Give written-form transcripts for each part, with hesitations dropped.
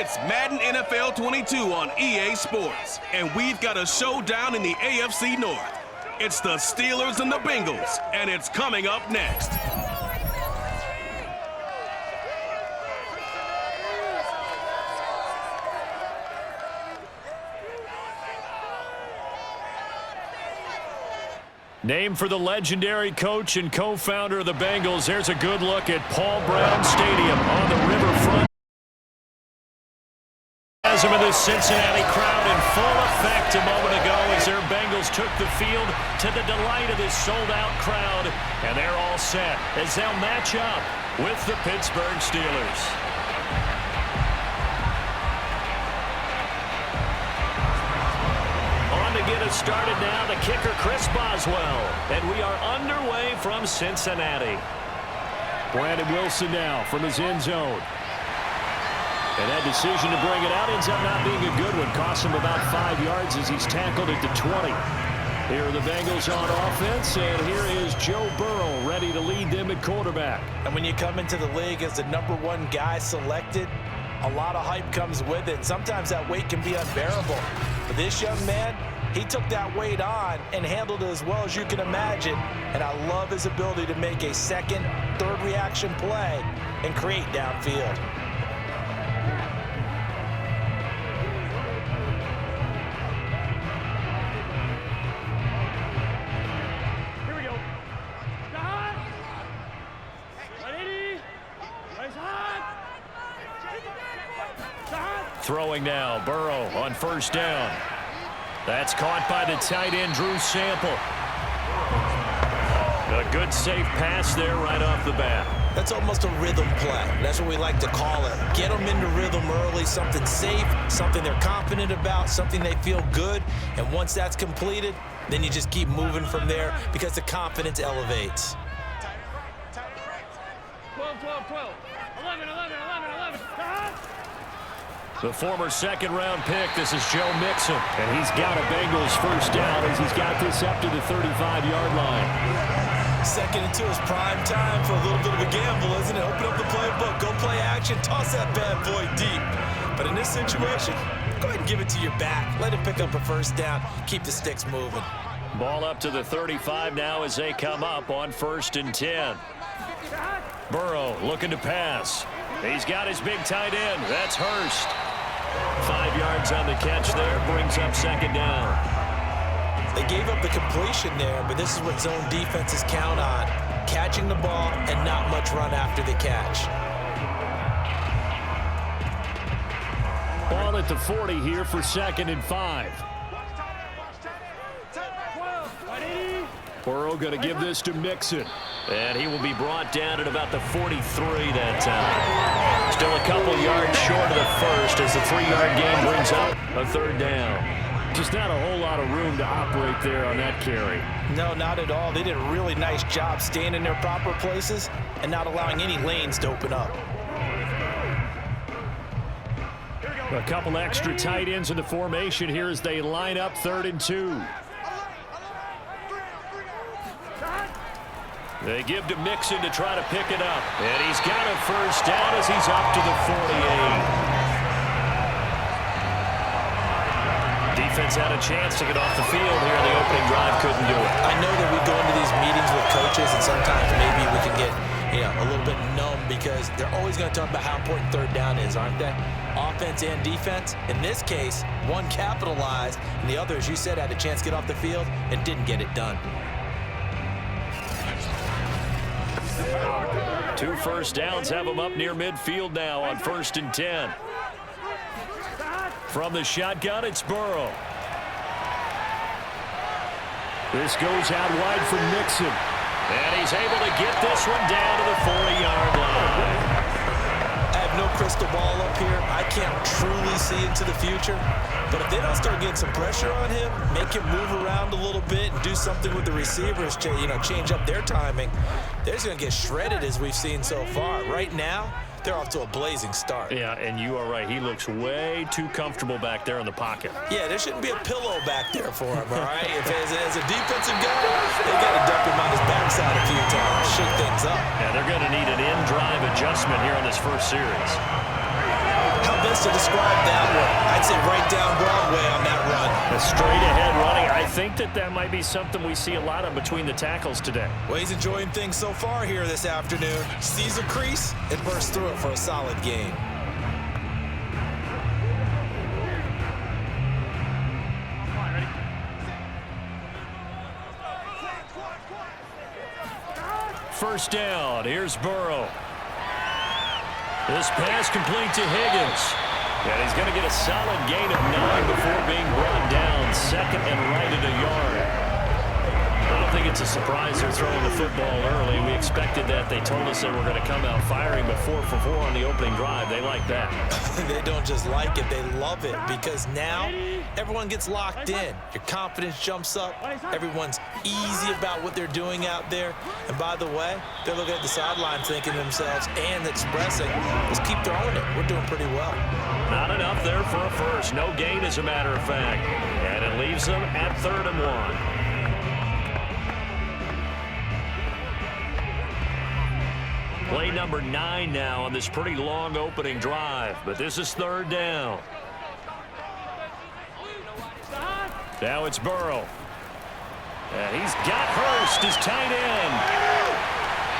It's Madden NFL 22 on EA Sports, and we've got a showdown in the AFC North. It's the Steelers and the Bengals, and it's coming up next. Named for the legendary coach and co-founder of the Bengals, there's a good look at Paul Brown Stadium on the riverfront. As of the Cincinnati crowd in full effect a moment ago as their Bengals took the field to the delight of this sold-out crowd. And they're all set as they'll match up with the Pittsburgh Steelers. On to get us started now, the kicker Chris Boswell. And we are underway from Cincinnati. Brandon Wilson now from his end zone. And that decision to bring it out ends up not being a good one. Cost him about 5 yards as he's tackled at the 20. Here are the Bengals on offense, and here is Joe Burrow ready to lead them at quarterback. And when you come into the league as the #1 guy selected, a lot of hype comes with it. Sometimes that weight can be unbearable. But this young man, he took that weight on and handled it as well as you can imagine. And I love his ability to make a second, third reaction play and create downfield. Throwing now, Burrow on first down. That's caught by the tight end, Drew Sample. A good safe pass there right off the bat. That's almost a rhythm play. That's what we like to call it. Get them into rhythm early, something safe, something they're confident about, something they feel good. And once that's completed, then you just keep moving from there because the confidence elevates. 12, 12, 12. 11, 11, 11, 11. The former second-round pick, this is Joe Nixon. And he's got a Bengals first down as he's got this up to the 35-yard line. Second and 2 is prime time for a little bit of a gamble, isn't it? Open up the playbook, go play action, toss that bad boy deep. But in this situation, go ahead and give it to your back. Let him pick up a first down. Keep the sticks moving. Ball up to the 35 now as they come up on 1st and 10. Burrow looking to pass. He's got his big tight end. That's Hurst. 5 yards on the catch there, brings up second down. They gave up the completion there, but this is what zone defenses count on. Catching the ball and not much run after the catch. Ball at the 40 here for 2nd and 5. Burrow going to give this to Nixon. And he will be brought down at about the 43 that time. Still a couple yards short of the first as the 3-yard gain brings up a 3rd down. Just not a whole lot of room to operate there on that carry. No, not at all. They did a really nice job staying in their proper places and not allowing any lanes to open up. A couple extra tight ends in the formation here as they line up 3rd and 2. They give to Nixon to try to pick it up. And he's got a first down as he's up to the 48. Defense had a chance to get off the field here in the opening drive, couldn't do it. I know that we go into these meetings with coaches and sometimes maybe we can get a little bit numb because they're always going to talk about how important 3rd down is, aren't they? Offense and defense. In this case, one capitalized and the other, as you said, had a chance to get off the field and didn't get it done. 2 first downs have them up near midfield now on 1st and 10. From the shotgun, it's Burrow. This goes out wide for Nixon. And he's able to get this one down to the 40-yard line. I have no crystal ball up here. I can't truly see into the future. But if they don't start getting some pressure on him, make him move around a little bit and do something with the receivers, change up their timing, they're just going to get shredded as we've seen so far. Right now, they're off to a blazing start. Yeah, and you are right. He looks way too comfortable back there in the pocket. Yeah, there shouldn't be a pillow back there for him, all right? If as a defensive guy, they got to dump him on his backside a few times, shake things up. Yeah, they're going to need an in-drive adjustment here in this first series. How big words to describe that one. I'd say right down Broadway on that run. A straight-ahead running. I think that might be something we see a lot of between the tackles today. Well, he's enjoying things so far here this afternoon. Sees a crease and bursts through it for a solid gain. First down. Here's Burrow. This pass complete to Higgins. And he's going to get a solid gain of 9 before being brought down. Second and right at a yard. I don't think it's a surprise they're throwing the football early. We expected that. They told us they were going to come out firing, but 4 for 4 on the opening drive. They like that. They don't just like it, they love it, because now everyone gets locked in. Your confidence jumps up. Everyone's easy about what they're doing out there. And by the way, they're looking at the sideline thinking to themselves and expressing, let's keep throwing it. We're doing pretty well. Not enough there for a first. No gain, as a matter of fact. And it leaves them at 3rd and 1. Play number 9 now on this pretty long opening drive, but this is 3rd down. Now it's Burrow. And he's got Hurst, his tight end.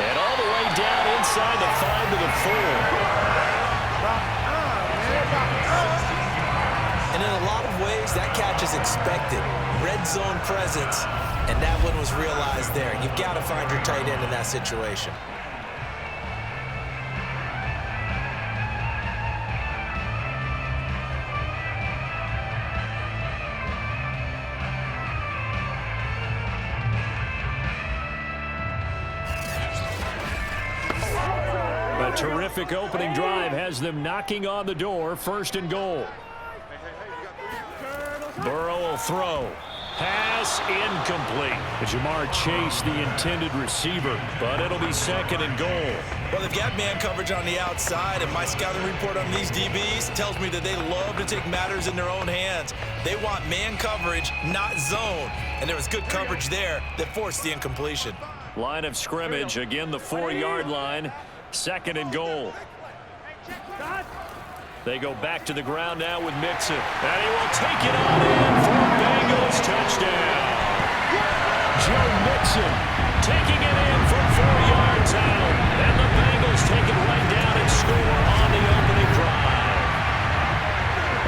And all the way down inside the 5 to the 4. And in a lot of ways, that catch is expected. Red zone presence, and that one was realized there. You've got to find your tight end in that situation. A terrific opening drive has them knocking on the door. 1st and goal. Burrow will throw. Pass incomplete. Jamar Chase, the intended receiver, but it'll be 2nd and goal. Well, they've got man coverage on the outside, and my scouting report on these DBs tells me that they love to take matters in their own hands. They want man coverage, not zone, and there was good coverage there that forced the incompletion. Line of scrimmage, again the 4-yard line. 2nd and goal. They go back to the ground now with Nixon. And he will take it on in for a Bengals touchdown. Joe Nixon taking it in from 4 yards out. And the Bengals take it right down and score on the opening drive.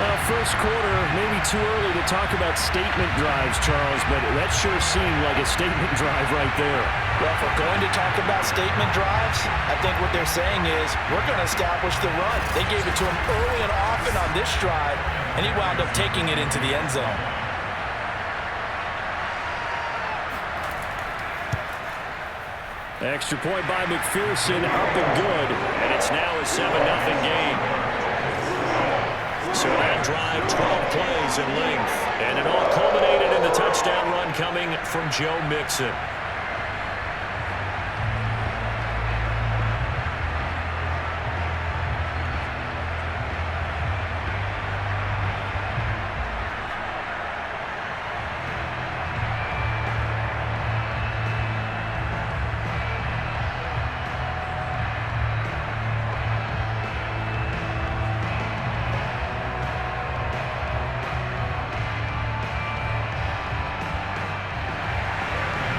Well, first quarter, maybe too early to talk about statement drives, Charles, but that sure seemed like a statement drive right there. Well, if we're going to talk about statement drives, I think what they're saying is we're going to establish the run. They gave it to him early and often on this drive, and he wound up taking it into the end zone. Extra point by McPherson, up and good, and it's now a 7-0 game. So that drive, 12 plays in length, and it all culminated in the touchdown run coming from Joe Mixon.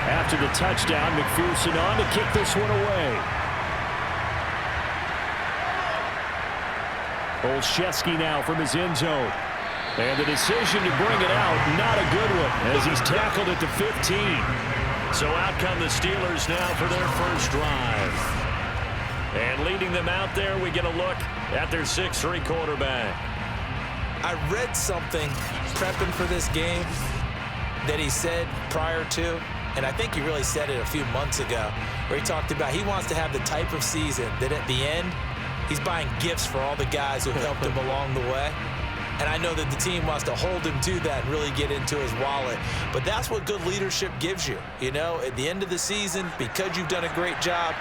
After the touchdown, McPherson on to kick this one away. Olszewski now from his end zone. And the decision to bring it out, not a good one, as he's tackled at the 15. So out come the Steelers now for their first drive. And leading them out there, we get a look at their 6'3" quarterback. I read something prepping for this game that he said prior to, and I think he really said it a few months ago, where he talked about he wants to have the type of season that at the end, he's buying gifts for all the guys who helped him along the way. And I know that the team wants to hold him to that and really get into his wallet. But that's what good leadership gives you. You know, at the end of the season, because you've done a great job,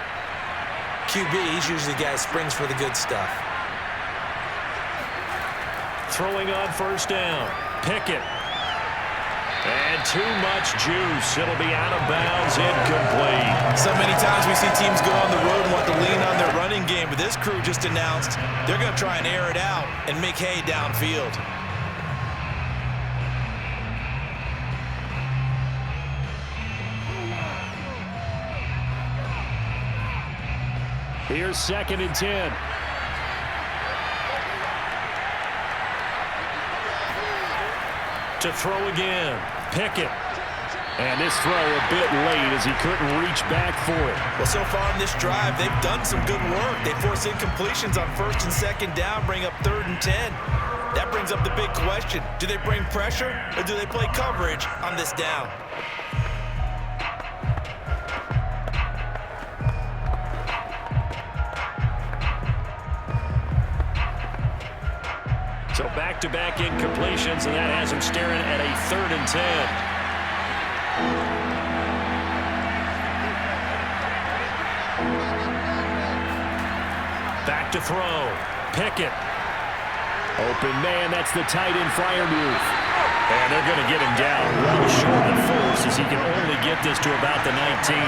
QB, he's usually the guy who springs for the good stuff. Throwing on first down. Pickett. And too much juice. It'll be out of bounds, incomplete. So many times we see teams go on the road and want to lean on their running game, but this crew just announced they're going to try and air it out and make hay downfield. Here's 2nd and 10. To throw again. Pickett. And this throw a bit late as he couldn't reach back for it. Well, so far in this drive, they've done some good work. They force incompletions on 1st and 2nd down, bring up 3rd and 10. That brings up the big question. Do they bring pressure or do they play coverage on this down? So back-to-back incompletions, and that has him staring at a 3rd and 10. Back to throw. Pickett. Open man, that's the tight end flyer move. And they're going to get him down well short of force as he can only get this to about the 19.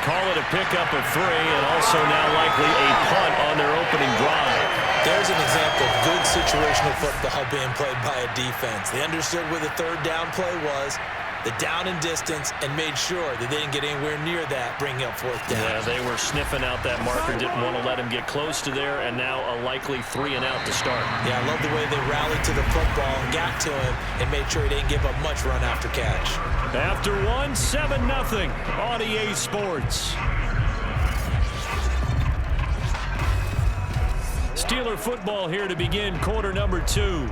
Call it a pickup of 3 and also now likely a punt on their opening drive. There's an example of good situational football being played by a defense. They understood where the 3rd down play was, the down and distance, and made sure that they didn't get anywhere near that, bringing up 4th down. Yeah, they were sniffing out that marker, didn't want to let him get close to there, and now a likely 3 and out to start. Yeah, I love the way they rallied to the football and got to him and made sure he didn't give up much run after catch. After 1, 7-0 on EA Sports. Steeler football here to begin quarter number 2.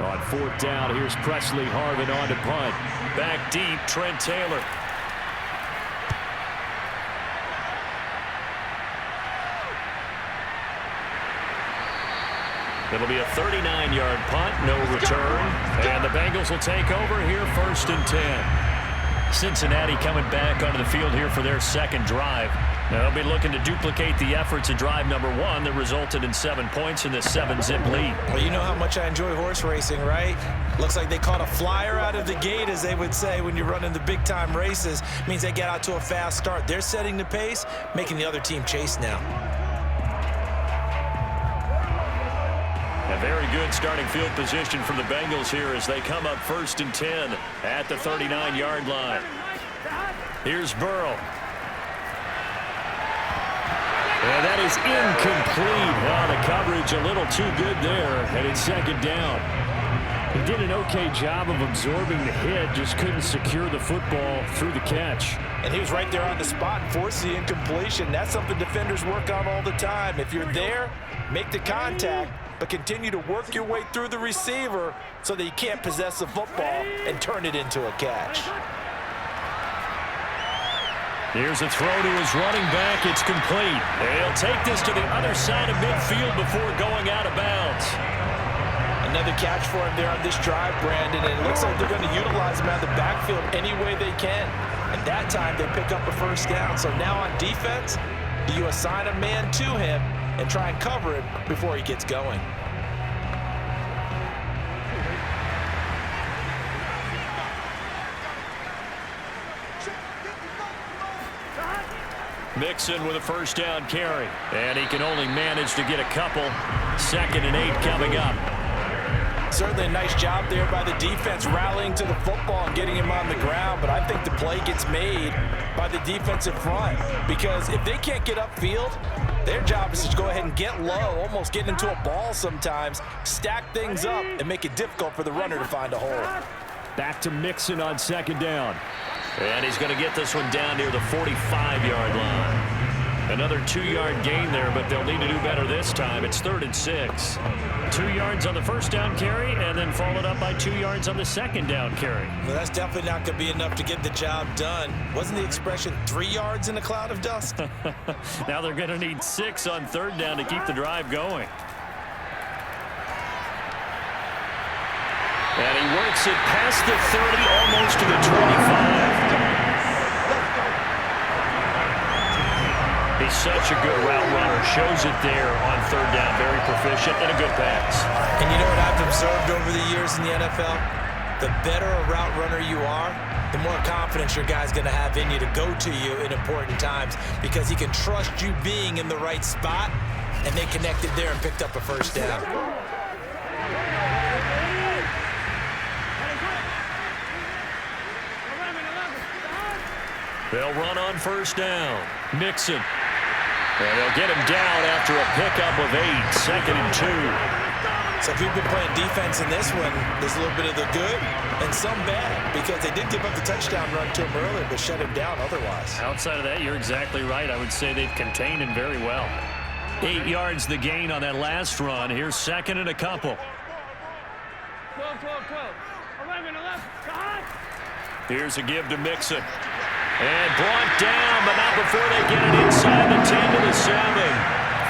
On 4th down, here's Presley Harvin on to punt. Back deep, Trent Taylor. It'll be a 39-yard punt, no return. And the Bengals will take over here 1st and 10. Cincinnati coming back onto the field here for their 2nd drive. Now they'll be looking to duplicate the efforts of drive number 1 that resulted in 7 points in this 7-zip lead. Well, you know how much I enjoy horse racing, right? Looks like they caught a flyer out of the gate, as they would say when you're running the big-time races. Means they get out to a fast start. They're setting the pace, making the other team chase now. A very good starting field position from the Bengals here as they come up 1st and 10 at the 39-yard line. Here's Burrow. And that is incomplete. Well, the coverage a little too good there, and it's 2nd down. He did an okay job of absorbing the hit, just couldn't secure the football through the catch. And he was right there on the spot and forced the incompletion. That's something defenders work on all the time. If you're there, make the contact, but continue to work your way through the receiver so that you can't possess the football and turn it into a catch. Here's a throw to his running back. It's complete. He'll take this to the other side of midfield before going out of bounds. Another catch for him there on this drive, Brandon, and it looks like they're going to utilize him out of the backfield any way they can. And that time they pick up a 1st down. So now on defense, do you assign a man to him and try and cover him before he gets going? Nixon with a 1st down carry. And he can only manage to get a couple. 2nd and 8 coming up. Certainly a nice job there by the defense rallying to the football and getting him on the ground, but I think the play gets made by the defensive front because if they can't get upfield, their job is to go ahead and get low, almost get into a ball sometimes, stack things up, and make it difficult for the runner to find a hole. Back to Nixon on 2nd down. And he's going to get this one down near the 45-yard line. Another 2-yard gain there, but they'll need to do better this time. It's 3rd and 6. 2 yards on the 1st down carry, and then followed up by 2 yards on the 2nd down carry. Well, that's definitely not going to be enough to get the job done. Wasn't the expression 3 yards in a cloud of dust? Now they're going to need 6 on 3rd down to keep the drive going. And he works it past the 30, almost to the 25. He He's such a good route runner. Shows it there on third down. Very proficient and a good pass. And you know what I've observed over the years in the NFL? The better a route runner you are, the more confidence your guy's going to have in you to go to you in important times because he can trust you being in the right spot, and they connected there and picked up a first down. They'll run on first down. Nixon. And they'll get him down after a pickup of 8, 2nd and 2. So if you've been playing defense in this one, there's a little bit of the good and some bad because they did give up the touchdown run to him earlier but shut him down otherwise. Outside of that, you're exactly right. I would say they've contained him very well. 8 yards the gain on that last run. Here's 2nd and a couple. 12, 12, 12. 11, 11. Here's a give to Nixon. And brought down, but not before they get it inside the 10 to the 7.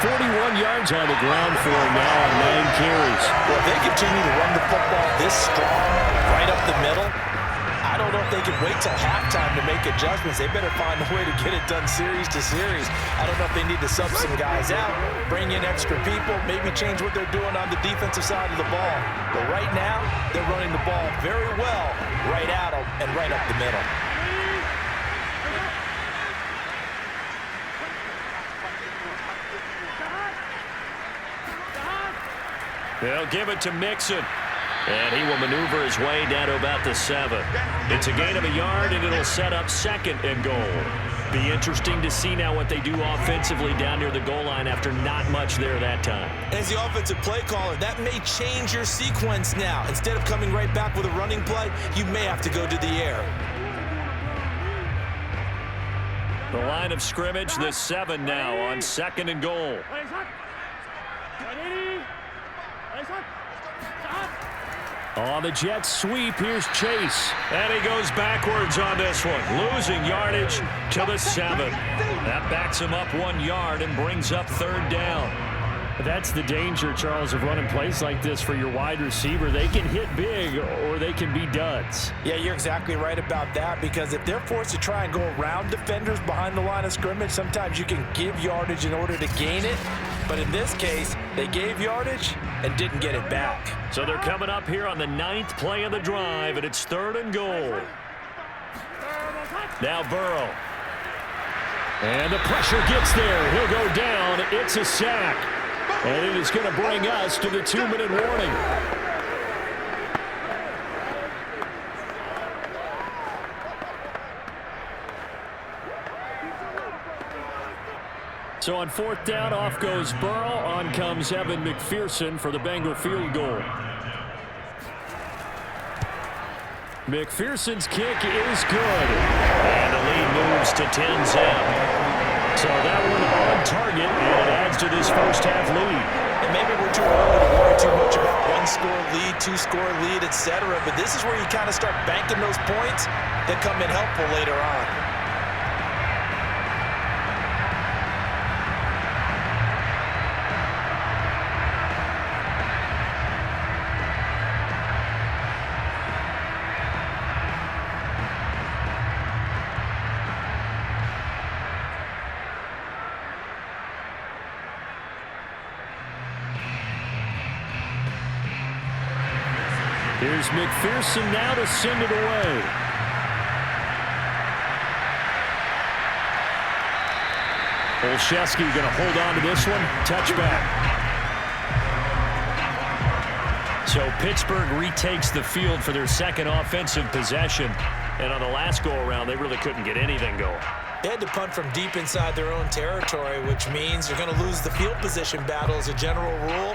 41 yards on the ground for him now on 9 carries. Well, if they continue to run the football this strong, right up the middle, I don't know if they can wait till halftime to make adjustments. They better find a way to get it done series to series. I don't know if they need to sub some guys out, bring in extra people, maybe change what they're doing on the defensive side of the ball. But right now, they're running the ball very well right at them and right up the middle. They'll give it to Nixon. And he will maneuver his way down to about the 7. It's a gain of a yard, and it'll set up 2nd and goal. Be interesting to see now what they do offensively down near the goal line after not much there that time. As the offensive play caller, that may change your sequence now. Instead of coming right back with a running play, you may have to go to the air. The line of scrimmage, the 7 now on 2nd and goal. On the jet sweep, here's Chase. And he goes backwards on this one, losing yardage to the 7. That backs him up 1 yard and brings up 3rd down. That's the danger, Charles, of running plays like this for your wide receiver. They can hit big or they can be duds. Yeah, you're exactly right about that because if they're forced to try and go around defenders behind the line of scrimmage, sometimes you can give yardage in order to gain it. But in this case, they gave yardage and didn't get it back. So they're coming up here on the 9th play of the drive, and it's 3rd and goal. Now Burrow. And the pressure gets there. He'll go down. It's a sack. And it is going to bring us to the 2-minute warning. So on 4th down, off goes Burrow. On comes Evan McPherson for the Bengal field goal. McPherson's kick is good. And the lead moves to 10-zip. So that one on target, and it adds to this first half lead. And maybe we're too early to worry too much about 1-score lead, 2-score lead, etc. But this is where you kind of start banking those points that come in helpful later on. Here's McPherson now to send it away. Olszewski going to hold on to this one. Touchback. So Pittsburgh retakes the field for their 2nd offensive possession. And on the last go-around, they really couldn't get anything going. They had to punt from deep inside their own territory, which means they're going to lose the field position battle as a general rule.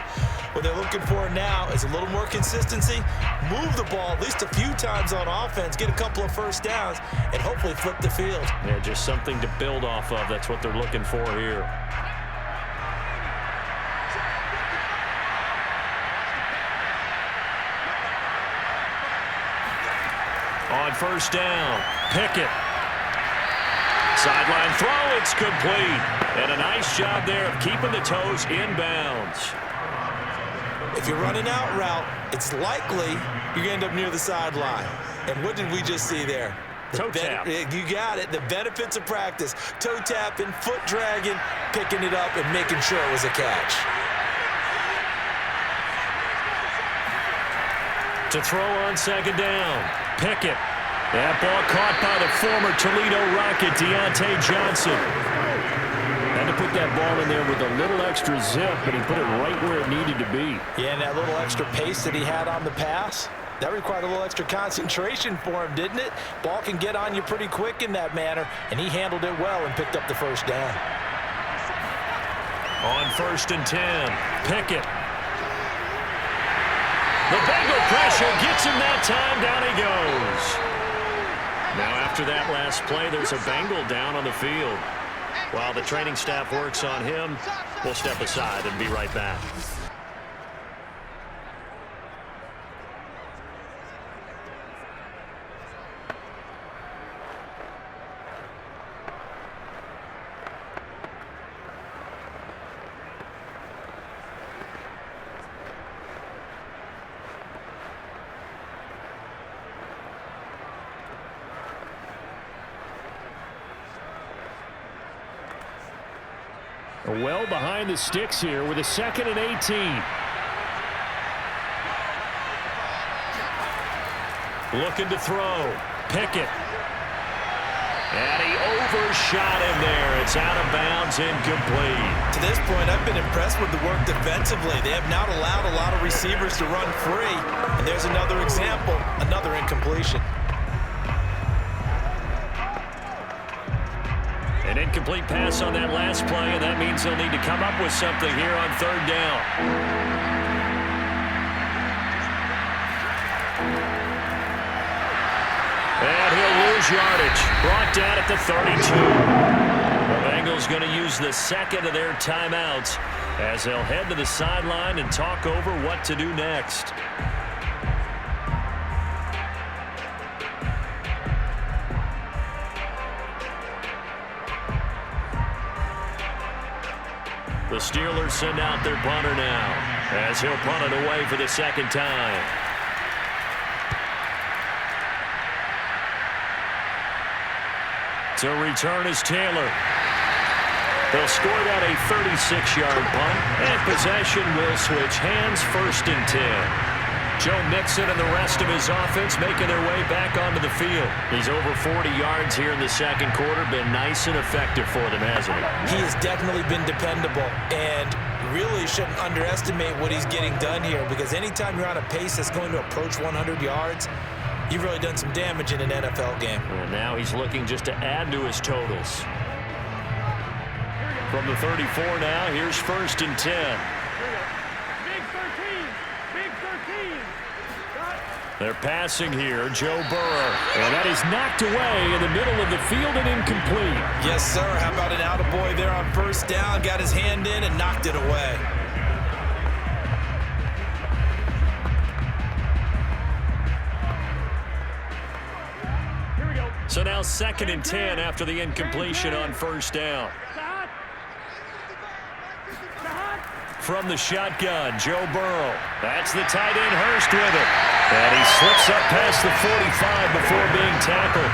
What they're looking for now is a little more consistency, move the ball at least a few times on offense, get a couple of first downs, and hopefully flip the field. Yeah, just something to build off of. That's what they're looking for here. On 1st down, Pickett. Sideline throw, it's complete. And a nice job there of keeping the toes inbounds. If you're running out route, it's likely you're going to end up near the sideline. And what did we just see there? Toe tap. You got it. The benefits of practice. Toe tapping, foot dragging, picking it up, and making sure it was a catch. To throw on second down. Pickett. That ball caught by the former Toledo Rocket, Deontay Johnson. Had to put that ball in there with a little extra zip, but he put it right where it needed to be. Yeah, and that little extra pace that he had on the pass, that required a little extra concentration for him, didn't it? Ball can get on you pretty quick in that manner, and he handled it well and picked up the first down. On 1st and 10, Pickett. The Bengal pressure gets him that time. Down he goes. Now after that last play, there's a Bengal down on the field. While the training staff works on him, we'll step aside and be right back. Well behind the sticks here with a 2nd and 18. Looking to throw. Pickett. And he overshot him there. It's out of bounds, incomplete. To this point, I've been impressed with the work defensively. They have not allowed a lot of receivers to run free. And there's another example, another incompletion. An incomplete pass on that last play, and that means they'll need to come up with something here on 3rd down. And he'll lose yardage. Brought down at the 32. The Bengals going to use the 2nd of their timeouts as they'll head to the sideline and talk over what to do next. The Steelers send out their punter now as he'll punt it away for the 2nd time. To return is Taylor. They'll score that a 36-yard punt, and possession will switch hands. 1st and 10. Joe Nixon and the rest of his offense making their way back onto the field. He's over 40 yards here in the 2nd quarter. Been nice and effective for them, hasn't he? He has definitely been dependable, and really shouldn't underestimate what he's getting done here, because anytime you're on a pace that's going to approach 100 yards, you've really done some damage in an NFL game. And now he's looking just to add to his totals. From the 34 now, here's 1st and 10. Big 13. Big 13. They're passing here, Joe Burrow. And that is knocked away in the middle of the field and incomplete. Yes, sir. How about an attaboy there on 1st down? Got his hand in and knocked it away. Here we go. So now 2nd and 10 after the incompletion on 1st down. From the shotgun, Joe Burrow. That's the tight end, Hurst, with it. And he slips up past the 45 before being tackled.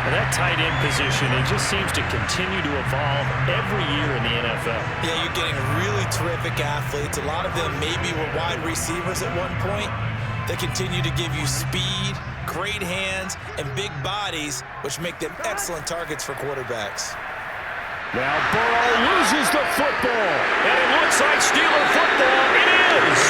And that tight end position, it just seems to continue to evolve every year in the NFL. Yeah, you're getting really terrific athletes. A lot of them maybe were wide receivers at one point. They continue to give you speed, great hands, and big bodies, which make them excellent targets for quarterbacks. Now Burrow loses the football, and it looks like Steeler football. It is.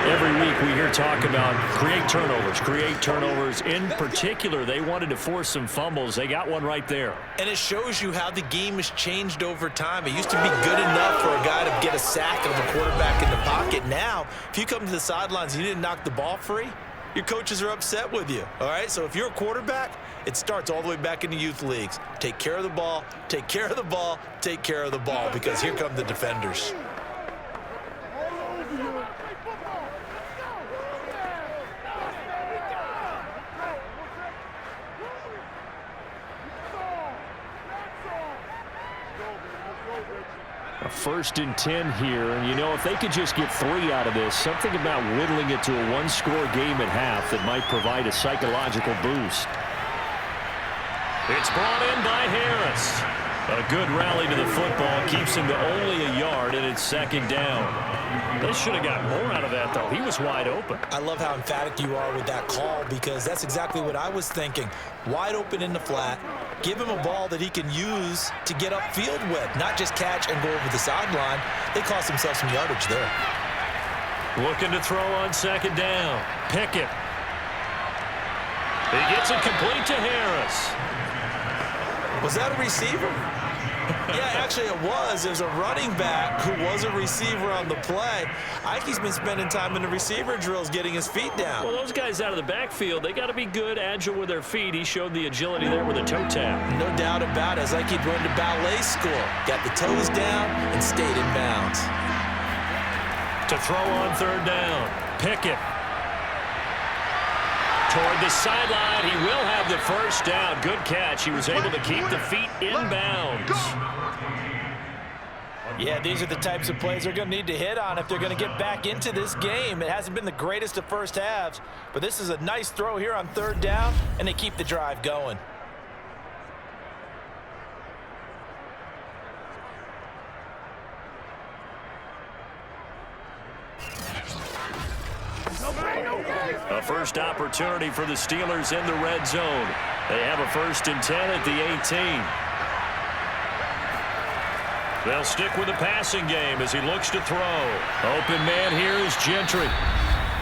Every week we hear talk about create turnovers. In particular, they wanted to force some fumbles. They got one right there. And it shows you how the game has changed over time. It used to be good enough for a guy to get a sack of a quarterback in the pocket. Now, if you come to the sidelines and you didn't knock the ball free, your coaches are upset with you, all right? So if you're a quarterback, it starts all the way back in the youth leagues. Take care of the ball, take care of the ball, take care of the ball, because here come the defenders. 1st and 10 here. And, you know, if they could just get 3 out of this, something about whittling it to a 1-score game at half that might provide a psychological boost. It's brought in by Harris. A good rally to the football keeps him to only a yard, and it's 2nd down. They should have got more out of that, though. He was wide open. I love how emphatic you are with that call, because that's exactly what I was thinking. Wide open in the flat. Give him a ball that he can use to get upfield with, not just catch and go over the sideline. They cost themselves some yardage there. Looking to throw on 2nd down. Pickett. He gets it complete to Harris. Was that a receiver? Yeah, actually it was. There's a running back who was a receiver on the play. Ike's been spending time in the receiver drills getting his feet down. Well, those guys out of the backfield, they got to be good, agile with their feet. He showed the agility there with a toe tap. No doubt about it. It's like he'd run to ballet school. Got the toes down and stayed in bounds. To throw on 3rd down. Pickett. Toward the sideline, he will have the 1st down. Good catch. He was able to keep the feet in bounds. Yeah, these are the types of plays they're going to need to hit on if they're going to get back into this game. It hasn't been the greatest of first halves, but this is a nice throw here on 3rd down, and they keep the drive going. A first opportunity for the Steelers in the red zone. They have a 1st and 10 at the 18. They'll stick with the passing game as he looks to throw. Open man here is Gentry.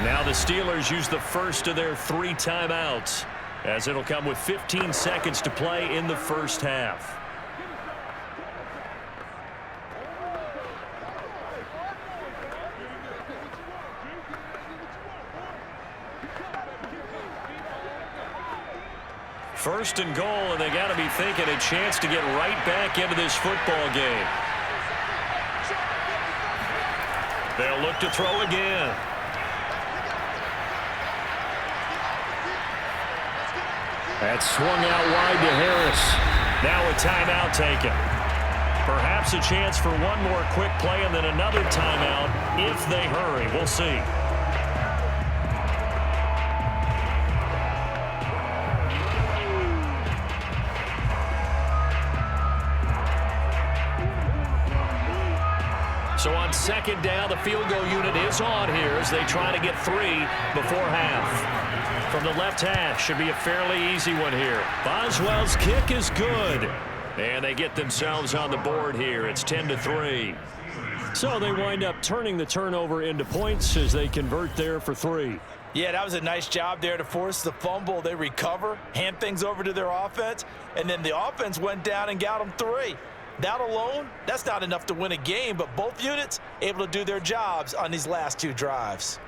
Now the Steelers use the first of their 3 timeouts, as it'll come with 15 seconds to play in the 1st half. First and goal, and they got to be thinking a chance to get right back into this football game. They'll look to throw again. That swung out wide to Harris. Now a timeout taken. Perhaps a chance for one more quick play and then another timeout if they hurry. We'll see. So on 2nd down, the field goal unit is on here as they try to get 3 before half. From the left hash, should be a fairly easy one here. Boswell's kick is good. And they get themselves on the board here. It's 10-3. So they wind up turning the turnover into points as they convert there for 3. Yeah, that was a nice job there to force the fumble. They recover, hand things over to their offense, and then the offense went down and got them 3. That alone, that's not enough to win a game, but both units able to do their jobs on these last 2 drives.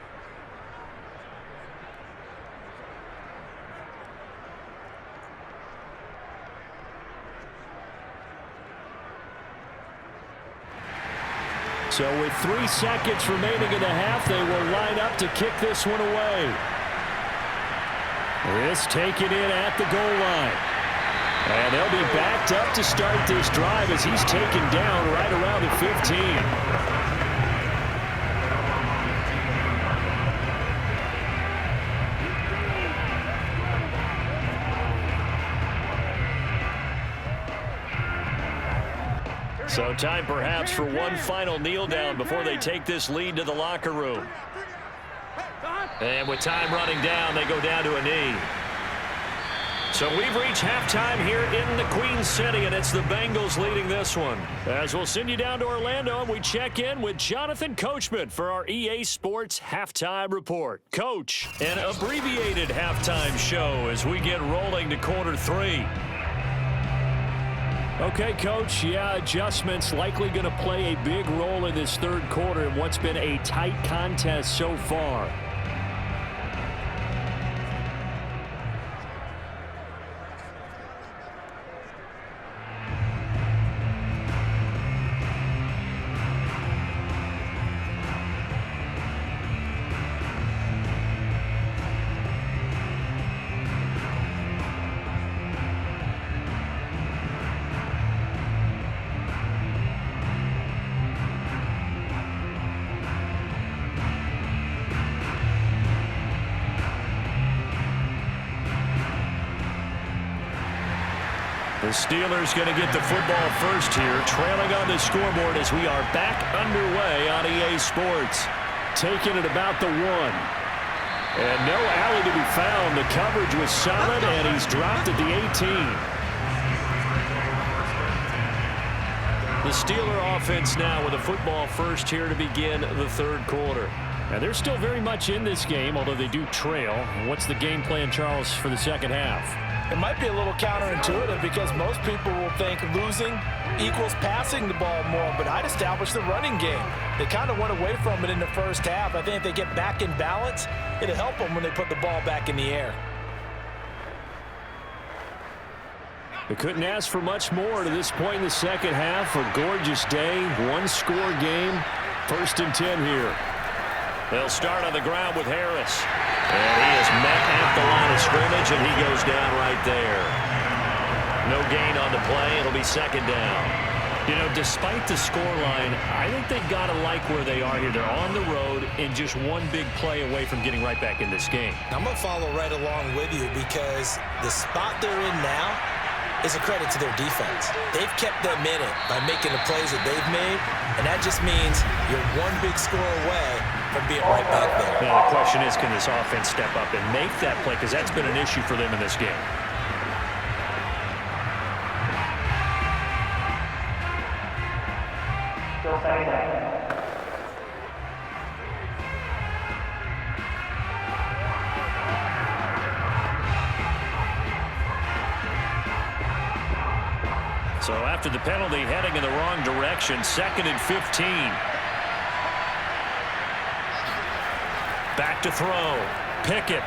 So with 3 seconds remaining in the half, they will line up to kick this one away. This taken in at the goal line. And they'll be backed up to start this drive as he's taken down right around the 15. So time perhaps for one final kneel down before they take this lead to the locker room. And with time running down, they go down to a knee. So we've reached halftime here in the Queen City, and it's the Bengals leading this one. As we'll send you down to Orlando, and we check in with Jonathan Coachman for our EA Sports Halftime Report. Coach, an abbreviated halftime show as we get rolling to quarter 3. Okay, Coach, yeah, adjustments likely going to play a big role in this 3rd quarter in what's been a tight contest so far. The Steelers going to get the football first here, trailing on the scoreboard as we are back underway on EA Sports. Taking it about the 1. And no alley to be found. The coverage was solid, and he's dropped at the 18. The Steeler offense now with a football first here to begin the third quarter. And they're still very much in this game, although they do trail. What's the game plan, Charles, for the second half? It might be a little counterintuitive because most people will think losing equals passing the ball more, but I'd establish the running game. They kind of went away from it in the first half. I think if they get back in balance, it'll help them when they put the ball back in the air. They couldn't ask for much more to this point in the second half. A gorgeous day, one-score game, 1st and 10 here. They'll start on the ground with Harris. And he is met at the line of scrimmage, and he goes down right there. No gain on the play. It'll be 2nd down. You know, despite the scoreline, I think they've got to like where they are here. They're on the road and just one big play away from getting right back in this game. I'm going to follow right along with you because the spot they're in now is a credit to their defense. They've kept them in it by making the plays that they've made, and that just means you're one big score away from being right back there. Now, the question is, can this offense step up and make that play? Because that's been an issue for them in this game. So after the penalty, heading in the wrong direction, 2nd and 15. Back to throw. Pickett.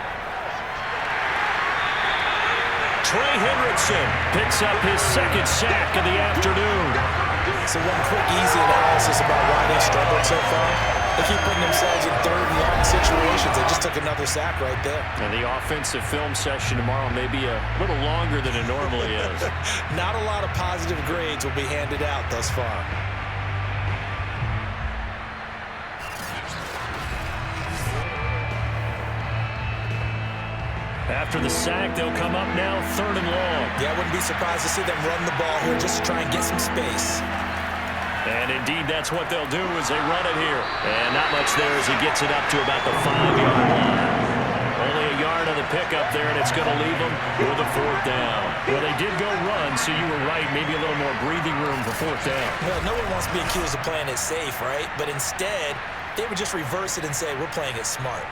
Trey Hendrickson picks up his 2nd sack of the afternoon. So one quick, easy analysis about why they struggled so far. They keep putting themselves in 3rd and long situations. They just took another sack right there. And the offensive film session tomorrow may be a little longer than it normally is. Not a lot of positive grades will be handed out thus far. After the sack, they'll come up now 3rd and long. Yeah, I wouldn't be surprised to see them run the ball here just to try and get some space. And indeed, that's what they'll do as they run it here. And not much there as he gets it up to about the 5-yard line. Only a yard on the pickup there, and it's going to leave them with a 4th down. Well, they did go run, so you were right. Maybe a little more breathing room for 4th down. Well, no one wants to be accused of playing it safe, right? But instead, they would just reverse it and say, we're playing it smart.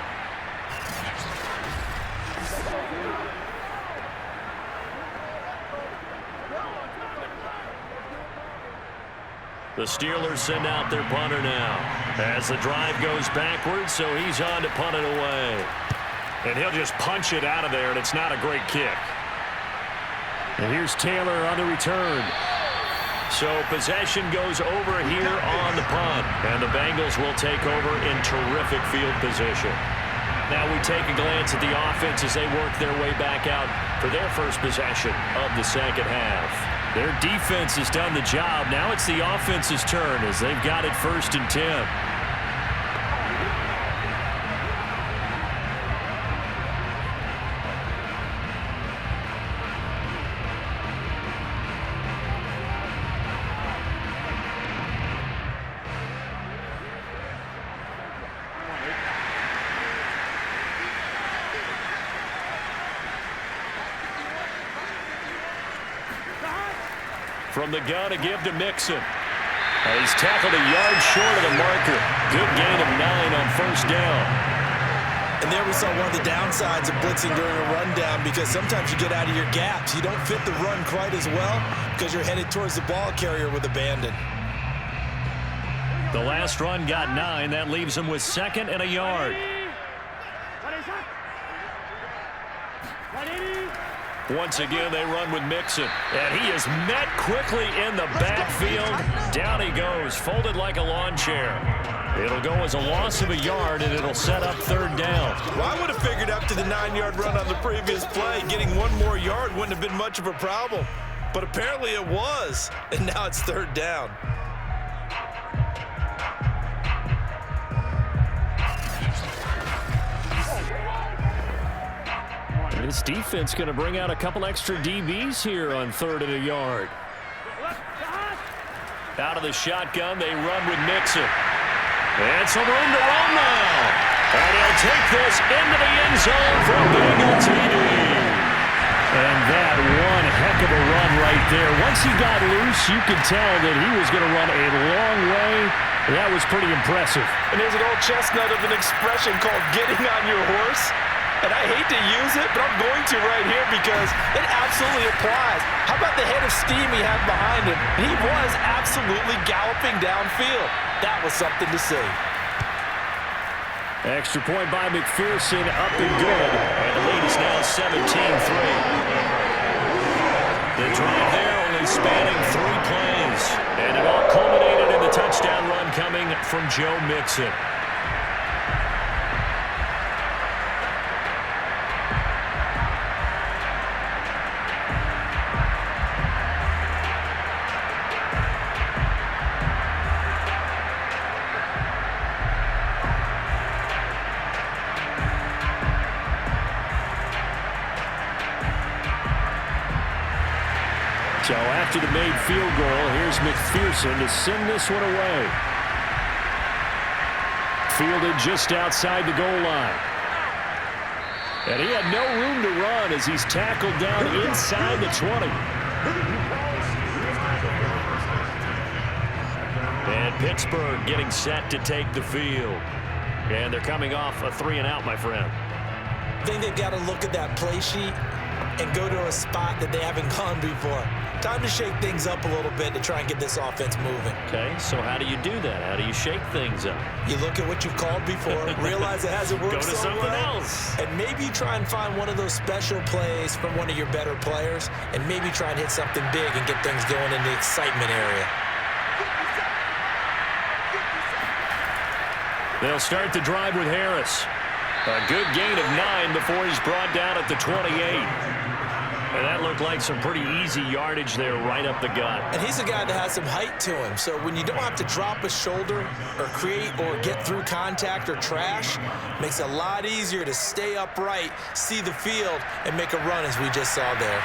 The Steelers send out their punter now as the drive goes backwards, so he's on to punt it away. And he'll just punch it out of there, and it's not a great kick. And here's Taylor on the return. So possession goes over here on the punt, and the Bengals will take over in terrific field position. Now we take a glance at the offense as they work their way back out for their first possession of the second half. Their defense has done the job. Now it's the offense's turn as they've got it 1st and 10. From the gun to give to Nixon. He's tackled a yard short of the marker. Good gain of 9 on 1st down. And there we saw one of the downsides of blitzing during a rundown because sometimes you get out of your gaps. You don't fit the run quite as well because you're headed towards the ball carrier with abandon. The last run got 9. That leaves him with 2nd and a yard. Once again, they run with Nixon. And he is met quickly in the backfield. Down he goes, folded like a lawn chair. It'll go as a loss of a yard, and it'll set up 3rd down. Well, I would have figured up to the 9-yard run on the previous play. Getting one more yard wouldn't have been much of a problem. But apparently it was. And now it's 3rd down. This defense going to bring out a couple extra DBs here on 3rd and a yard. Out of the shotgun, they run with Nixon. And some room to run now. And he'll take this into the end zone for a Bengal TD. And that one heck of a run right there. Once he got loose, you could tell that he was going to run a long way. That was pretty impressive. And there's an old chestnut of an expression called getting on your horse. And I hate to use it, but I'm going to right here because it absolutely applies. How about the head of steam he had behind him? He was absolutely galloping downfield. That was something to see. Extra point by McPherson, up and good. And the lead is now 17-3. The drive there only spanning 3 plays. And it all culminated in the touchdown run coming from Joe Mixon. So after the made field goal, here's McPherson to send this one away. Fielded just outside the goal line. And he had no room to run as he's tackled down inside the 20. And Pittsburgh getting set to take the field. And they're coming off a 3-and-out, my friend. I think they've got to look at that play sheet and go to a spot that they haven't gone before. Time to shake things up a little bit to try and get this offense moving. Okay, so how do you do that? How do you shake things up? You look at what you've called before, realize it hasn't worked Go to so something well, else. and maybe try and find one of those special plays from one of your better players, and maybe try and hit something big and get things going in the excitement area. They'll start the drive with Harris. A good gain of 9 before he's brought down at the 28. And that looked like some pretty easy yardage there right up the gut. And he's a guy that has some height to him, so when you don't have to drop a shoulder or create or get through contact or trash, makes it a lot easier to stay upright, see the field, and make a run as we just saw there.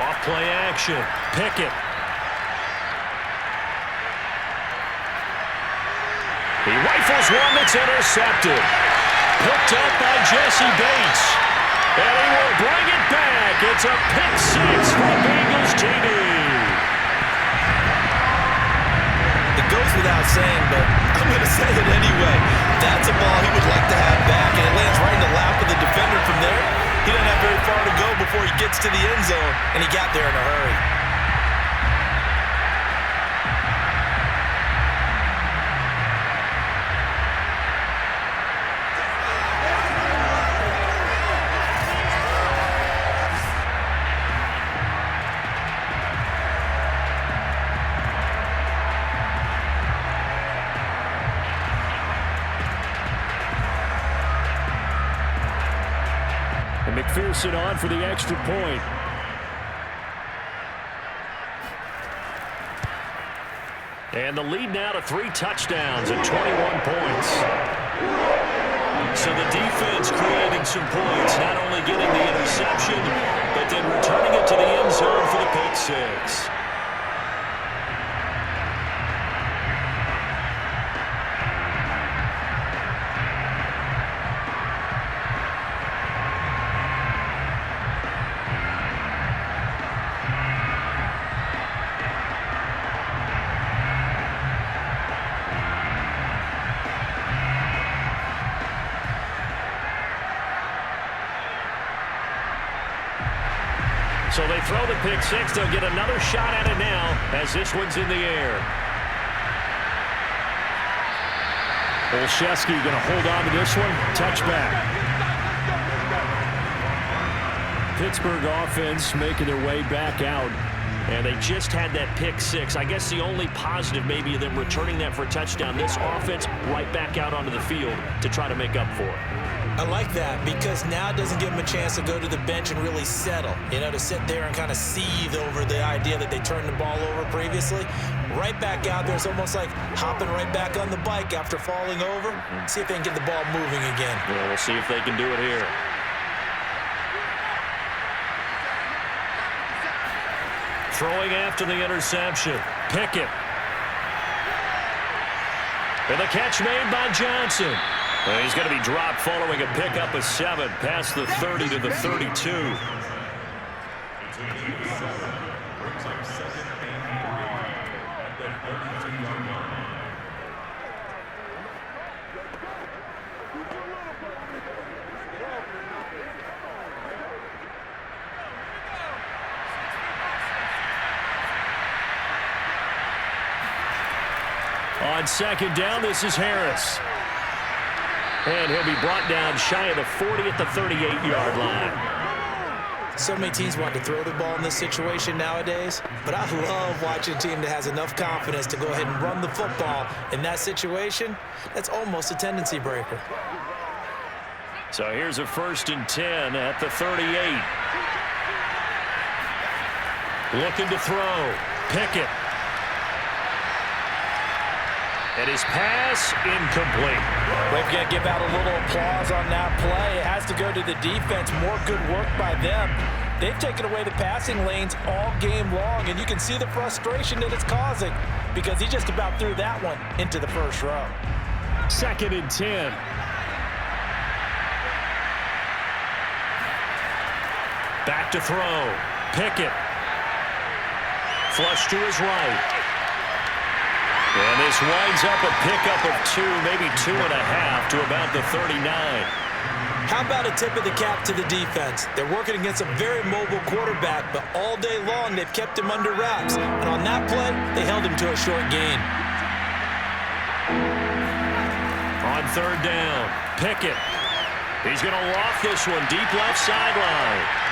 Off play action. Pickett. He rifles one that's intercepted. Picked up by Jesse Bates. And he will bring it back. It's a pick 6 for Bengals TD. It goes without saying, but I'm going to say it anyway. That's a ball he would like to have back, and it lands right in the lap of the defender from there. He doesn't have very far to go before he gets to the end zone, and he got there in a hurry. McPherson on for the extra point. And the lead now to 3 touchdowns and 21 points. So the defense creating some points, not only getting the interception, but then returning it to the end zone for the pick 6. So they throw the pick 6. They'll get another shot at it now as this one's in the air. Olszewski going to hold on to this one. Touchback. Pittsburgh offense making their way back out. And they just had that pick 6. I guess the only positive maybe of them returning that for a touchdown. This offense right back out onto the field to try to make up for it. I like that because now it doesn't give him a chance to go to the bench and really settle, to sit there and kind of seethe over the idea that they turned the ball over previously. Right back out there, it's almost like hopping right back on the bike after falling over. See if they can get the ball moving again. Yeah, we'll see if they can do it here. Throwing after the interception. Pickett. And the catch made by Johnson. And he's going to be dropped following a pickup of 7 past the 30 to the 32. On second down, this is Harris. And he'll be brought down shy of the 40 at the 38-yard line. So many teams want to throw the ball in this situation nowadays, but I love watching a team that has enough confidence to go ahead and run the football in that situation. That's almost a tendency breaker. So here's a 1st and 10 at the 38. Looking to throw. Pickett. And his pass incomplete. We've got to give out a little applause on that play. It has to go to the defense. More good work by them. They've taken away the passing lanes all game long, and you can see the frustration that it's causing because he just about threw that one into the first row. 2nd and 10. Back to throw. Pickett. Flush to his right. And this winds up a pickup of 2, maybe 2.5 to about the 39. How about a tip of the cap to the defense? They're working against a very mobile quarterback, but all day long they've kept him under wraps. And on that play, they held him to a short gain. On 3rd down, Pickett. He's going to loft this one deep left sideline.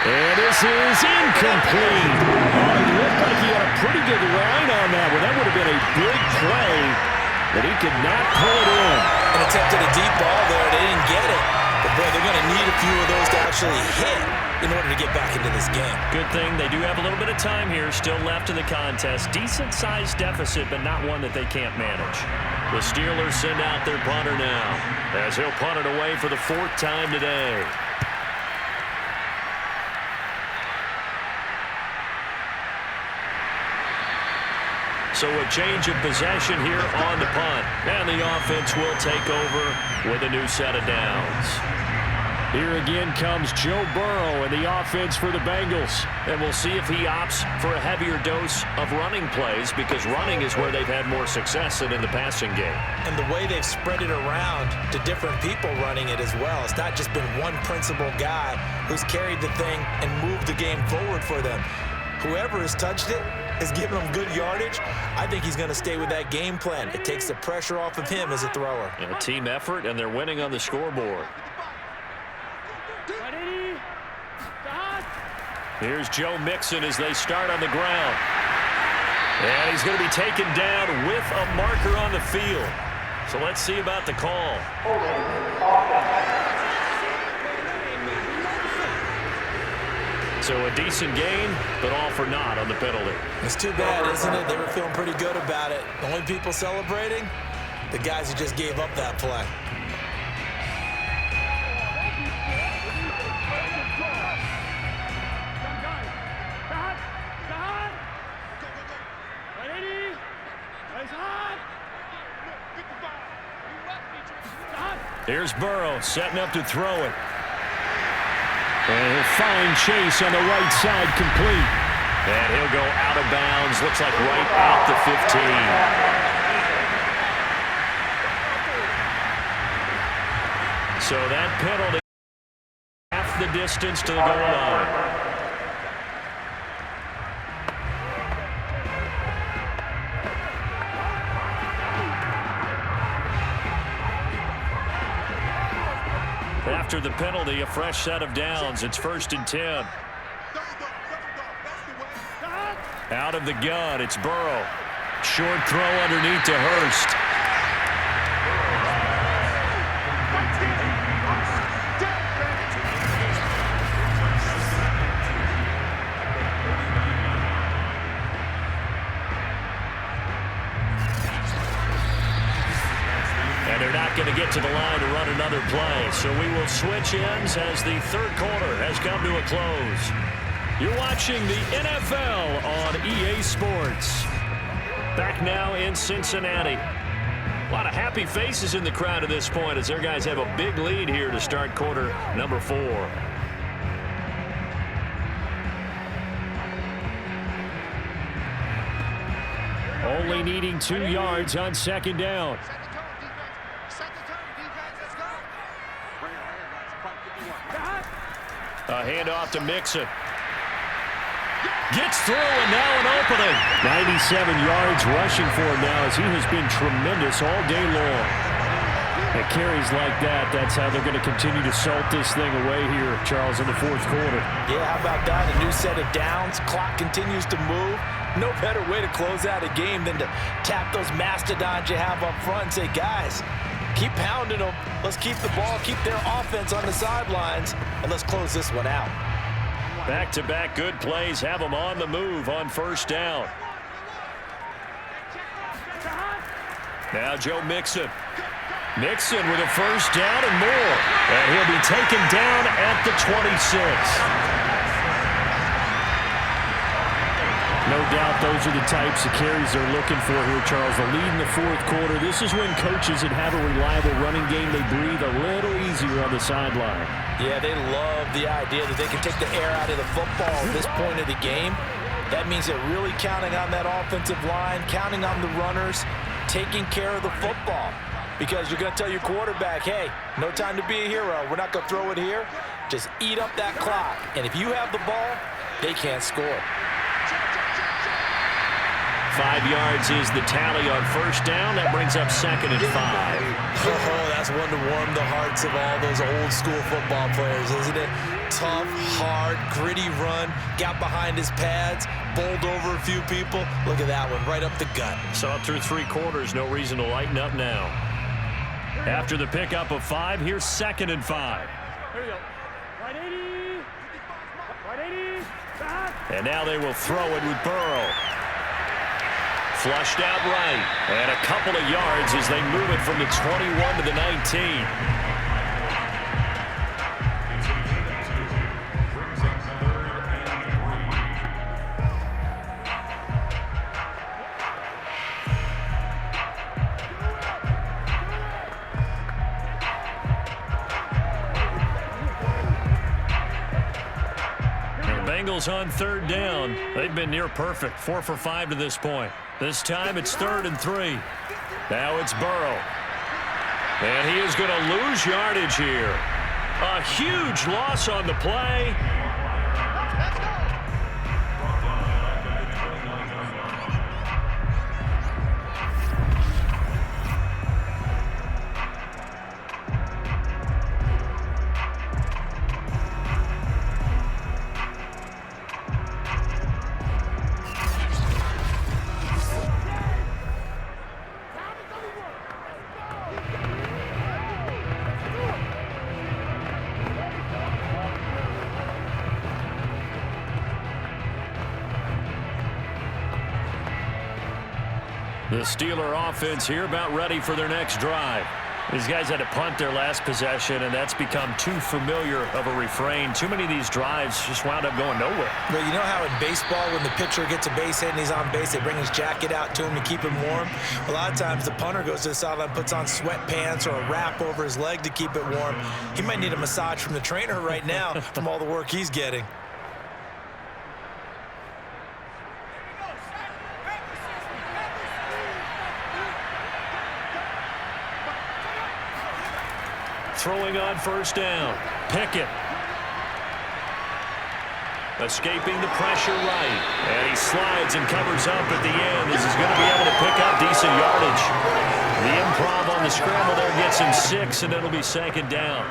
And this is incomplete. Oh, it looked like he had a pretty good line on that one. That would have been a big play, but he could not pull it in. And attempted a deep ball there. They didn't get it. But, boy, they're going to need a few of those to actually hit in order to get back into this game. Good thing they do have a little bit of time here still left in the contest. Decent-sized deficit, but not one that they can't manage. The Steelers send out their punter now as he'll punt it away for the 4th time today. So a change of possession here on the punt. And the offense will take over with a new set of downs. Here again comes Joe Burrow and the offense for the Bengals. And we'll see if he opts for a heavier dose of running plays because running is where they've had more success than in the passing game. And the way they've spread it around to different people running it as well. It's not just been one principal guy who's carried the thing and moved the game forward for them. Whoever has touched it has given him good yardage. I think he's going to stay with that game plan. It takes the pressure off of him as a thrower. And a team effort, and they're winning on the scoreboard. Here's Joe Mixon as they start on the ground. And he's going to be taken down with a marker on the field. So let's see about the call. So a decent gain, but all for naught on the penalty. It's too bad, isn't it? They were feeling pretty good about it. The only people celebrating, the guys who just gave up that play. Here's Burrow setting up to throw it. And he'll find Chase on the right side complete. And he'll go out of bounds. Looks like right at the 15. So that penalty half the distance to the goal line. After the penalty, a fresh set of downs. It's 1st and 10. Out of the gun, it's Burrow. Short throw underneath to Hurst. to the line to run another play. So we will switch ends as the third quarter has come to a close. You're watching the NFL on EA Sports. Back now in Cincinnati. A lot of happy faces in the crowd at this point as their guys have a big lead here to start quarter number 4. Only needing 2 yards on second down. A handoff to Nixon. Gets through and now an opening. 97 yards rushing for him now as he has been tremendous all day long. At carries like that, that's how they're going to continue to salt this thing away here, Charles, in the fourth quarter. Yeah, how about that? A new set of downs. Clock continues to move. No better way to close out a game than to tap those mastodons you have up front and say, guys, keep pounding them. Let's keep the ball, keep their offense on the sidelines, and let's close this one out. Back-to-back good plays have them on the move on first down. Now Joe Mixon. Mixon with a first down and more. And he'll be taken down at the 26. No doubt those are the types of carries they're looking for here, Charles. The lead in the fourth quarter. This is when coaches that have a reliable running game, they breathe a little easier on the sideline. Yeah, they love the idea that they can take the air out of the football at this point of the game. That means they're really counting on that offensive line, counting on the runners, taking care of the football. Because you're going to tell your quarterback, hey, no time to be a hero. We're not going to throw it here. Just eat up that clock. And if you have the ball, they can't score. 5 yards is the tally on first down. That brings up second and 5. Oh, that's one to warm the hearts of all those old school football players, isn't it? Tough, hard, gritty run. Got behind his pads, bowled over a few people. Look at that one, right up the gut. Saw it through 3 quarters. No reason to lighten up now. After the pickup of 5, here's second and 5. Here we go. Right 80. Right 80. Back. And now they will throw it with Burrow. Flushed out right. And a couple of yards as they move it from the 21 to the 19. Bengals on third down. They've been near perfect. 4 for 5 to this point. This time it's 3rd and 3. Now it's Burrow. And he is going to lose yardage here. A huge loss on the play. The Steeler offense here about ready for their next drive. These guys had to punt their last possession, and that's become too familiar of a refrain. Too many of these drives just wound up going nowhere. Well, you know how in baseball, when the pitcher gets a base hit and he's on base, they bring his jacket out to him to keep him warm? A lot of times the punter goes to the sideline, puts on sweatpants or a wrap over his leg to keep it warm. He might need a massage from the trainer right now from all the work he's getting. Throwing on first down. Pickett. Escaping the pressure right. And he slides and covers up at the end. This is going to be able to pick up decent yardage. The improv on the scramble there gets him 6, and it'll be second down.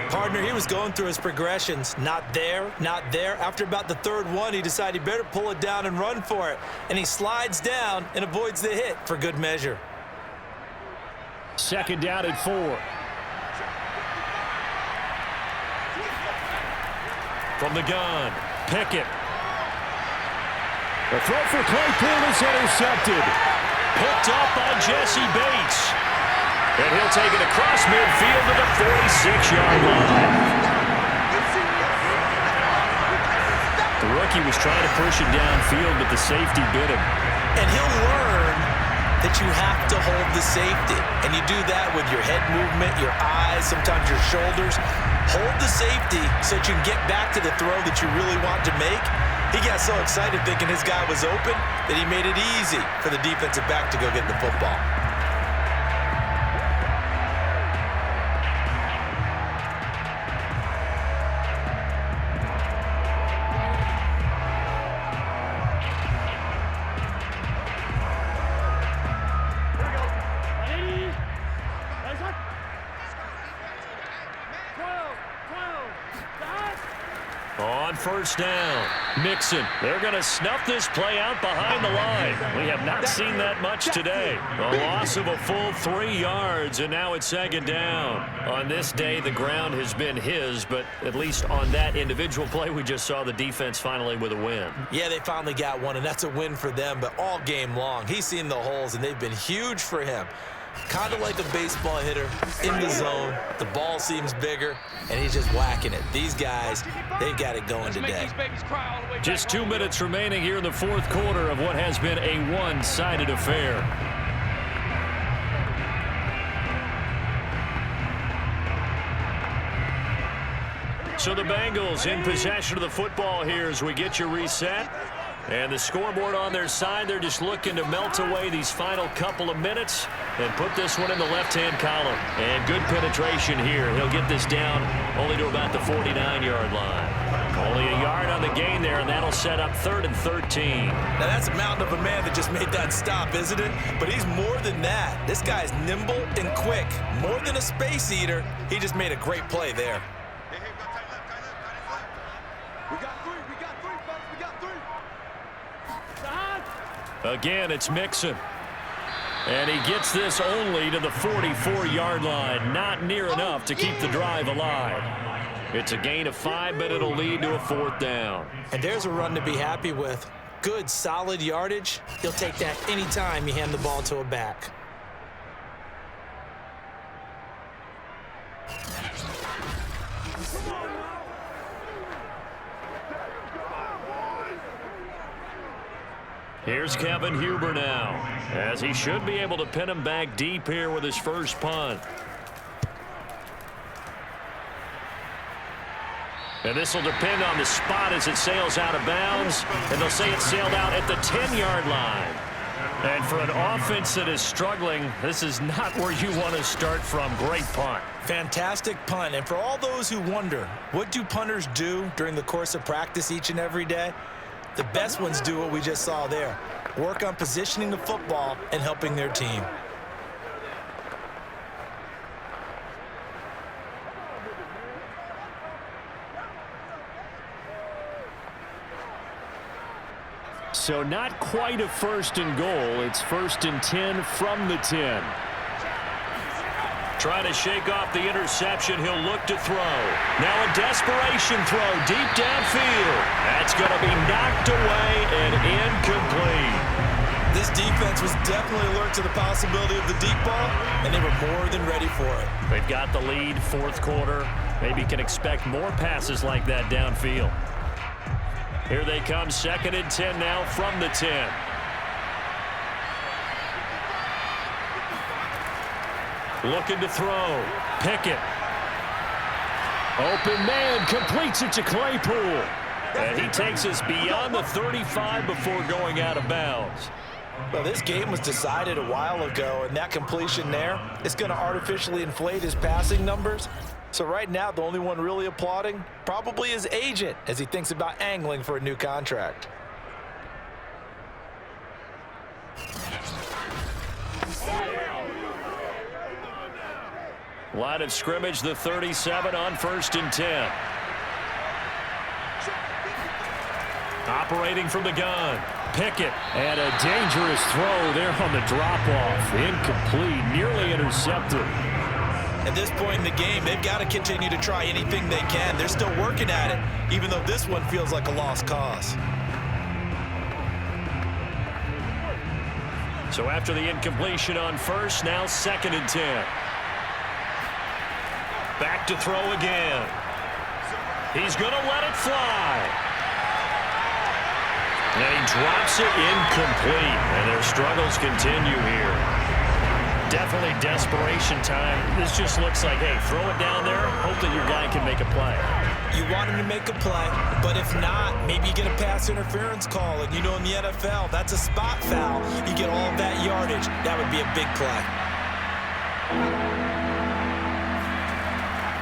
Partner, he was going through his progressions. Not there, not there. After about the 3rd one, he decided he better pull it down and run for it. And he slides down and avoids the hit for good measure. Second down at 4. From the gun, Pickett. The throw for Claypool is intercepted. Picked up by Jesse Bates. And he'll take it across midfield to the 46-yard line. The rookie was trying to push it downfield, but the safety bit him. And he'll learn that you have to hold the safety. And you do that with your head movement, your eyes, sometimes your shoulders. Hold the safety so that you can get back to the throw that you really want to make. He got so excited thinking his guy was open that he made it easy for the defensive back to go get the football. On first down, Nixon. They're going to snuff this play out behind the line. We have not seen that much today. A loss of a full 3 yards, and now it's second down. On this day, the ground has been his, but at least on that individual play, we just saw the defense finally with a win. Yeah, they finally got one, and that's a win for them, but all game long, he's seen the holes, and they've been huge for him. Kind of like a baseball hitter in the zone. The ball seems bigger, and he's just whacking it. These guys, they've got it going today. Just 2 minutes remaining here in the fourth quarter of what has been a one-sided affair. So the Bengals in possession of the football here as we get you reset. And the scoreboard on their side, they're just looking to melt away these final couple of minutes and put this one in the left-hand column. And good penetration here. He'll get this down only to about the 49-yard line. Only a yard on the gain there, and that'll set up 3rd and 13. Now, that's a mountain of a man that just made that stop, isn't it? But he's more than that. This guy's nimble and quick. More than a space eater, he just made a great play there. Again, it's Nixon. And he gets this only to the 44-yard line. Not near enough to keep the drive alive. It's a gain of 5, but it'll lead to a 4th down. And there's a run to be happy with. Good, solid yardage. He'll take that anytime you hand the ball to a back. Here's Kevin Huber now, as he should be able to pin him back deep here with his first punt. And this will depend on the spot as it sails out of bounds, and they'll say it sailed out at the 10-yard line. And for an offense that is struggling, this is not where you want to start from. Great punt. Fantastic punt. And for all those who wonder, what do punters do during the course of practice each and every day? The best ones do what we just saw there. Work on positioning the football and helping their team. So not quite a 1st and goal. It's 1st and 10 from the 10. Trying to shake off the interception. He'll look to throw. Now a desperation throw deep downfield. That's going to be knocked away and incomplete. This defense was definitely alert to the possibility of the deep ball, and they were more than ready for it. They've got the lead, 4th quarter. Maybe can expect more passes like that downfield. Here they come, 2nd and 10 now from the 10. Looking to throw. Pickett. Open man, completes it to Claypool. And he takes us beyond the 35 before going out of bounds. Well, this game was decided a while ago, and that completion there is going to artificially inflate his passing numbers. So right now, the only one really applauding probably his agent as he thinks about angling for a new contract. Line of scrimmage, the 37 on 1st and 10. Operating from the gun. Pickett. And a dangerous throw there on the drop-off. Incomplete. Nearly intercepted. At this point in the game, they've got to continue to try anything they can. They're still working at it, even though this one feels like a lost cause. So after the incompletion on 1st, now 2nd and 10. Back to throw again. He's going to let it fly. And he drops it incomplete. And their struggles continue here. Definitely desperation time. This just looks like, hey, throw it down there. Hope that your guy can make a play. You want him to make a play, but if not, maybe you get a pass interference call. And you know in the NFL, that's a spot foul. You get all of that yardage. That would be a big play.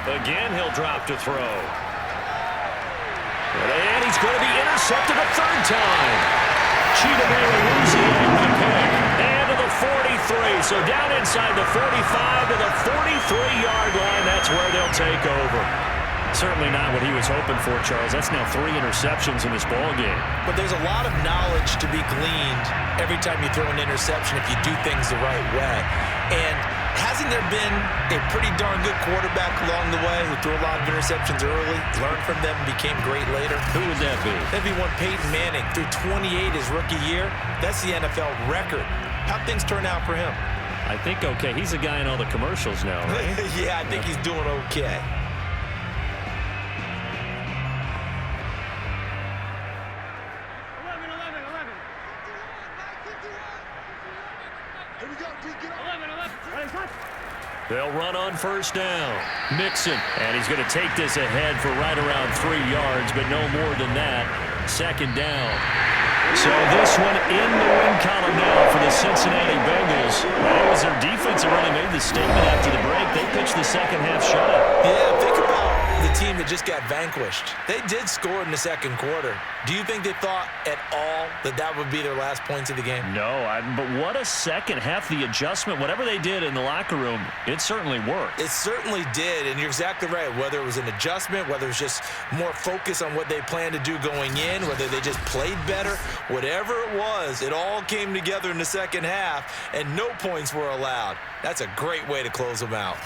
Again, he'll drop to throw. And he's going to be intercepted a third time. Cheetah Bay losing the pick. And to the 43. So down inside the 45 to the 43-yard line. That's where they'll take over. Certainly not what he was hoping for, Charles. That's now 3 interceptions in this ball game. But there's a lot of knowledge to be gleaned every time you throw an interception if you do things the right way. And hasn't there been a pretty darn good quarterback along the way who threw a lot of interceptions early, learned from them, and became great later? Who would that be? That'd be one Peyton Manning. Threw 28 his rookie year. That's the NFL record. How'd things turn out for him? I think okay. He's a guy in all the commercials now, right? Yeah, I think he's doing okay. They'll run on first down. Nixon, and he's going to take this ahead for right around 3 yards, but no more than that. Second down. So this one in the win column now for the Cincinnati Bengals. Well, it was their defense that really made the statement after the break. They pitched the second half shutout. Yeah, think about the team that just got vanquished. They did score in the second quarter. Do you think they thought at all that that would be their last points of the game? No, but what a second half. The adjustment, whatever they did in the locker room, it certainly worked. It certainly did, and you're exactly right. Whether it was an adjustment, whether it was just more focus on what they planned to do going in, whether they just played better, whatever it was, it all came together in the second half, and no points were allowed. That's a great way to close them out.